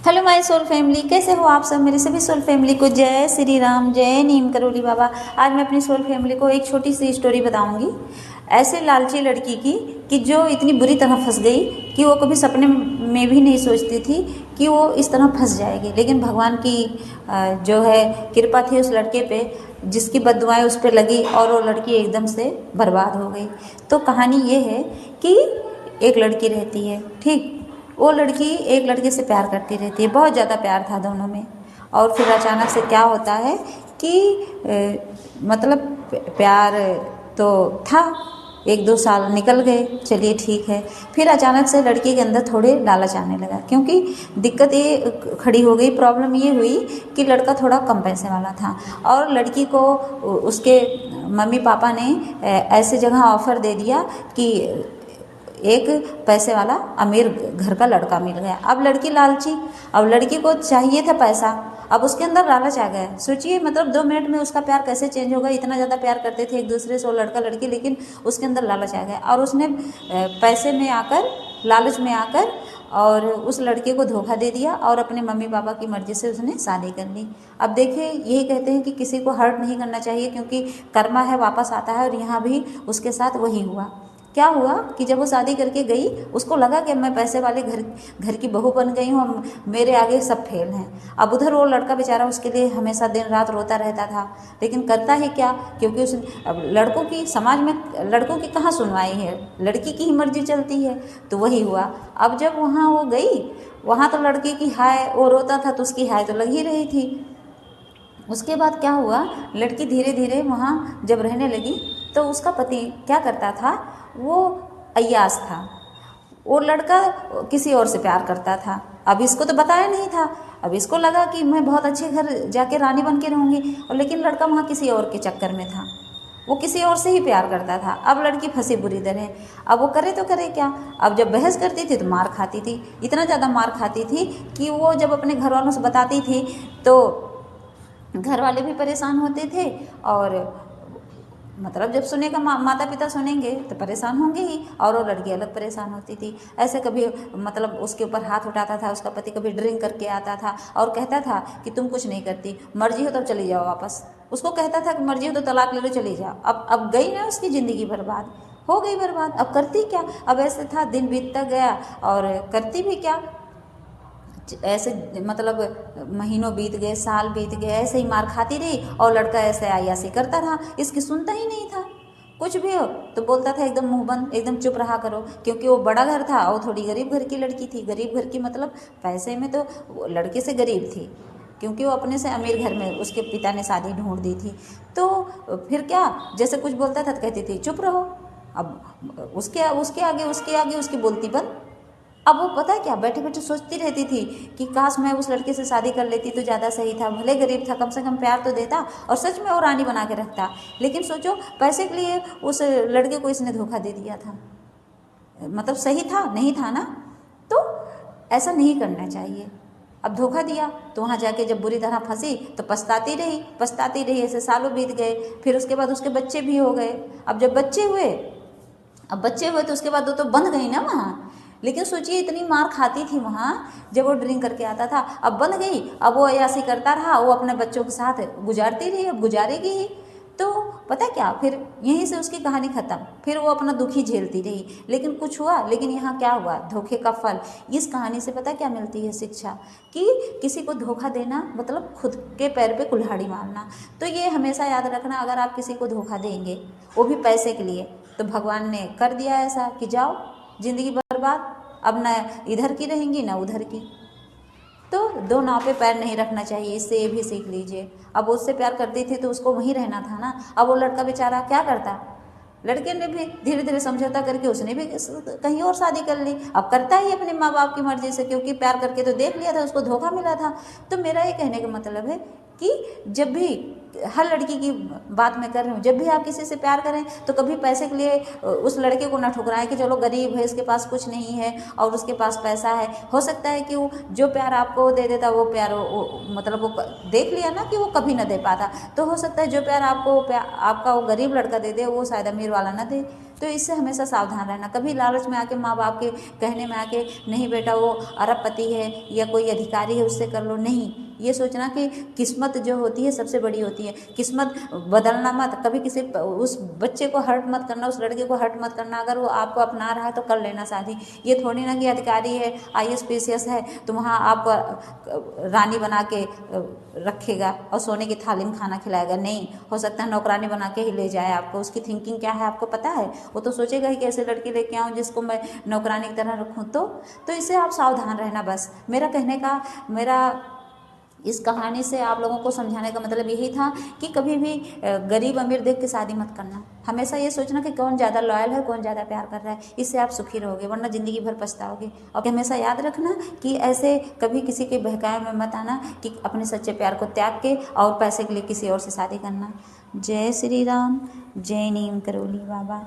Hello my soul family, कैसे हो आप सब। मेरे सभी सोल फैमिली को जय श्री राम, जय नीम करोली बाबा। आज मैं अपनी सोल फैमिली को एक छोटी सी स्टोरी बताऊंगी ऐसे लालची लड़की की कि जो इतनी बुरी तरह फंस गई कि वो कभी सपने में भी नहीं सोचती थी कि वो इस तरह फंस जाएगी। लेकिन भगवान की जो है कृपा थी उस लड़के पे, जिसकी बद्दुआएं उस पर लगी और वो लड़की एकदम से बर्बाद हो गई। तो कहानी ये है कि एक लड़की रहती है, ठीक। वो लड़की एक लड़के से प्यार करती रहती है, बहुत ज़्यादा प्यार था दोनों में। और फिर अचानक से क्या होता है कि मतलब प्यार तो था, 1-2 साल निकल गए, चलिए ठीक है। फिर अचानक से लड़की के अंदर थोड़े लालच आने लगा, क्योंकि दिक्कत ये खड़ी हो गई, प्रॉब्लम ये हुई कि लड़का थोड़ा कम पैसे वाला था और लड़की को उसके मम्मी पापा ने ऐसे जगह ऑफ़र दे दिया कि एक पैसे वाला अमीर घर का लड़का मिल गया। अब लड़की लालची, अब लड़की को चाहिए था पैसा, अब उसके अंदर लालच आ गया। सोचिए मतलब 2 मिनट में उसका प्यार कैसे चेंज होगा। इतना ज़्यादा प्यार करते थे एक दूसरे से वो लड़का लड़की, लेकिन उसके अंदर लालच आ गया और उसने पैसे में आकर, लालच में आकर और उस लड़के को धोखा दे दिया और अपने मम्मी पापा की मर्ज़ी से उसने शादी कर ली। अब देखिए, यही कहते हैं कि किसी को हर्ट नहीं करना चाहिए, क्योंकि कर्मा है, वापस आता है। और यहाँ भी उसके साथ वही हुआ। क्या हुआ कि जब वो शादी करके गई, उसको लगा कि मैं पैसे वाले घर की बहू बन गई हूँ, मेरे आगे सब फेल हैं। अब उधर वो लड़का बेचारा उसके लिए हमेशा दिन रात रोता रहता था, लेकिन करता ही क्या, क्योंकि उस अब लड़कों की समाज में लड़कों की कहाँ सुनवाई है, लड़की की ही मर्जी चलती है। तो वही हुआ। अब जब वहाँ वो गई, वहाँ तो लड़के की हाय, वो रोता था तो उसकी हाय तो लग ही रही थी। उसके बाद क्या हुआ, लड़की धीरे धीरे वहाँ जब रहने लगी तो उसका पति क्या करता था, वो अय्याश था। वो लड़का किसी और से प्यार करता था। अब इसको तो बताया नहीं था, अब इसको लगा कि मैं बहुत अच्छे घर जाके रानी बन के रहूँगी, और लेकिन लड़का वहाँ किसी और के चक्कर में था, वो किसी और से ही प्यार करता था। अब लड़की फंसी बुरी तरह। अब वो करे तो करे क्या। अब जब बहस करती थी तो मार खाती थी, इतना ज़्यादा मार खाती थी कि वो जब अपने घर वालों से बताती थी तो घर वाले भी परेशान होते थे, और मतलब जब सुनेगा माता पिता सुनेंगे तो परेशान होंगे ही, और वो लड़की अलग परेशान होती थी। ऐसे कभी मतलब उसके ऊपर हाथ उठाता था उसका पति, कभी ड्रिंक करके आता था और कहता था कि तुम कुछ नहीं करती, मर्जी हो तब चली जाओ वापस। उसको कहता था कि मर्जी हो तो तलाक ले लो, चली जाओ। अब गई ना उसकी ज़िंदगी बर्बाद हो गई, बर्बाद। अब करती क्या। अब ऐसे था, दिन बीतता गया और करती भी क्या, ऐसे मतलब महीनों बीत गए, साल बीत गए, ऐसे ही मार खाती रही और लड़का ऐसे आयासी करता रहा, इसकी सुनता ही नहीं था। कुछ भी हो तो बोलता था एकदम मुंह बंद, एकदम चुप रहा करो, क्योंकि वो बड़ा घर था और थोड़ी गरीब घर की लड़की थी। गरीब घर की मतलब पैसे में तो लड़के से गरीब थी, क्योंकि वो अपने से अमीर घर में उसके पिता ने शादी ढूंढ दी थी। तो फिर क्या, जैसे कुछ बोलता था तो कहती थी चुप रहो। अब उसके आगे उसकी बोलती बंद। अब वो पता है क्या, बैठे बैठे सोचती रहती थी कि काश मैं उस लड़के से शादी कर लेती तो ज़्यादा सही था, भले गरीब था, कम से कम प्यार तो देता और सच में वो रानी बना के रखता। लेकिन सोचो, पैसे के लिए उस लड़के को इसने धोखा दे दिया था। मतलब सही था, नहीं था ना। तो ऐसा नहीं करना चाहिए। अब धोखा दिया तो वहाँ जाके जब बुरी तरह फंसी तो पछताती रही, ऐसे सालों बीत गए। फिर उसके बाद उसके बच्चे भी हो गए। अब जब बच्चे हुए तो उसके बाद वो तो बंध गई ना वहाँ। लेकिन सोचिए, इतनी मार खाती थी वहाँ जब वो ड्रिंक करके आता था, अब बंध गई। अब वो अयासी करता रहा, वो अपने बच्चों के साथ गुजारती रही, अब गुजारेगी ही। तो पता है क्या, फिर यहीं से उसकी कहानी ख़त्म। फिर वो अपना दुख ही झेलती रही, लेकिन कुछ हुआ। लेकिन यहाँ क्या हुआ, धोखे का फल। इस कहानी से पता क्या मिलती है शिक्षा, कि किसी को धोखा देना मतलब खुद के पैर पे कुल्हाड़ी मारना। तो ये हमेशा याद रखना, अगर आप किसी को धोखा देंगे, वो भी पैसे के लिए, तो भगवान ने कर दिया ऐसा कि जाओ जिंदगी बर्बाद, अब ना इधर की रहेंगी ना उधर की। तो 2 नाव पे पैर नहीं रखना चाहिए, इससे ये भी सीख लीजिए। अब उससे प्यार करती थी तो उसको वहीं रहना था ना। अब वो लड़का बेचारा क्या करता, लड़के ने भी धीरे धीरे समझौता करके उसने भी कहीं और शादी कर ली। अब करता ही अपने माँ बाप की मर्जी से, क्योंकि प्यार करके तो देख लिया था, उसको धोखा मिला था। तो मेरा ये कहने का मतलब है कि जब भी हर लड़की की बात मैं कर रही हूँ, जब भी आप किसी से प्यार करें तो कभी पैसे के लिए उस लड़के को ना ठुकराएं कि चलो गरीब है, इसके पास कुछ नहीं है और उसके पास पैसा है। हो सकता है कि वो जो प्यार आपको दे देता वो प्यार मतलब वो देख लिया ना कि वो कभी ना दे पाता, तो हो सकता है जो प्यार आपका वो गरीब लड़का दे दे वो शायद अमीर वाला ना दे। तो इससे हमेशा सावधान रहना। कभी लालच में आके माँ बाप के कहने में आके नहीं बेटा वो अरबपति है या कोई अधिकारी है उससे कर लो, नहीं। ये सोचना कि किस्मत जो होती है सबसे बड़ी होती है, किस्मत बदलना मत, कभी किसी उस बच्चे को हर्ट मत करना, उस लड़के को हर्ट मत करना। अगर वो आपको अपना रहा है तो कर लेना शादी। ये थोड़ी ना कि अधिकारी है, IAS PCS है तो वहाँ आपको रानी बना के रखेगा और सोने की थाली में खाना खिलाएगा, नहीं। हो सकता है नौकरानी बना के ही ले जाए आपको। उसकी थिंकिंग क्या है आपको पता है? वो तो सोचेगा ही कि ऐसे लड़की लेके आऊँ जिसको मैं नौकरानी की तरह रखूँ। तो इससे आप सावधान रहना। बस मेरा इस कहानी से आप लोगों को समझाने का मतलब यही था कि कभी भी गरीब अमीर देख के शादी मत करना। हमेशा ये सोचना कि कौन ज़्यादा लॉयल है, कौन ज़्यादा प्यार कर रहा है, इससे आप सुखी रहोगे, वरना ज़िंदगी भर पछताओगे। और हमेशा याद रखना कि ऐसे कभी किसी के बहकावे में मत आना कि अपने सच्चे प्यार को त्याग के और पैसे के लिए किसी और से शादी करना। जय श्री राम, जय नीम करोली बाबा।